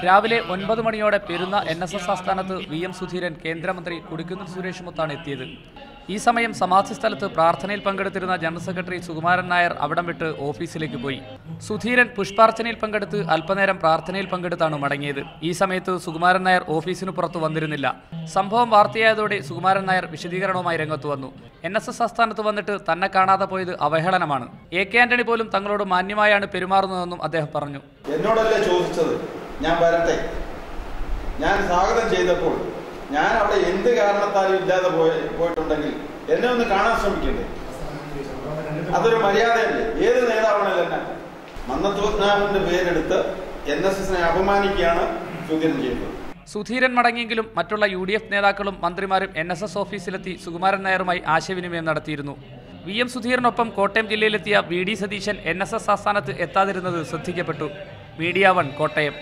രാവിലെ 9 മണിയോടെ പെരുന്ന NSS ആസ്ഥാനത്ത് VM സുധീരൻ, കേന്ദ്രമന്ത്രി കൊടിക്കുന്നിൽ സുരേഷുമൊത്താണ് എത്തിയത്. ഈ സമയം സമാധി സ്ഥലത്ത് പ്രാർത്ഥനയിൽ പങ്കെടുത്തിരുന്ന ജനറൽ സെക്രട്ടറി സുകുമാരൻ നായർ അവിടം വിട്ട് ഓഫീസിലേക്ക് പോയി. സുധീരൻ പുഷ്പാർച്ചനയിൽ പങ്കെടുത്ത് അല്പനേരം പ്രാർത്ഥനയിൽ പങ്കെടുത്താണ് മടങ്ങിയത്. ഈ സമയത്ത് സുകുമാരൻ നായർ ഓഫീസിന് പുറത്തു വന്നിരുന്നില്ല. സംഭവം വാർത്തയായതോടെ സുകുമാരൻ നായർ വിശദീകരണവുമായി രംഗത്ത് വന്നു. NSS ആസ്ഥാനത്ത് വന്നിട്ട് തന്നെ കാണാതെ പോയത് അവഹേളനമാണ്. AK ആന്റണി പോലും തങ്ങളോട് മാന്യമായാണ് പെരുമാറുന്നതെന്നും അദ്ദേഹം പറഞ്ഞു. എന്നോടല്ലേ ചോദിച്ചത്, ഞാൻ വരട്ടെ. ഞാൻ സ്വാഗതം ചെയ്തപ്പോൾ ഞാൻ അവിടെ എന്ത് കാരണത്താലും ഇല്ലാതെ പോയിട്ടുണ്ടെങ്കിൽ എന്നെ ഒന്ന് കാണാൻ ശ്രമിക്കണ്ടേ? അതൊരു മര്യാദയല്ലേ? ഏത് നേതാവാണല്ലോ എന്നെ മന്നത്വജ്ഞാനന്റെ പേരെടുത്ത് NSSനെ അപമാനിക്കുകയാണ് സുധീരൻ ചെയ്യുന്നത്. സുധീരൻ മടങ്ങിയെങ്കിലും മറ്റുള്ള UDF നേതാക്കളും മന്ത്രിമാരും NSS ഓഫീസിലെത്തി സുകുമാരൻ നായരുമായി ആശയവിനിമയം നടത്തിയിരുന്നു. VM സുധീരനൊപ്പം Kottayam ജില്ലയിലെത്തിയ VD Satheesan NSS ആസ്ഥാനത്ത് എത്താതിരുന്നത് ശ്രദ്ധിക്കപ്പെട്ടു. മീഡിയ 1 കോട്ടയം.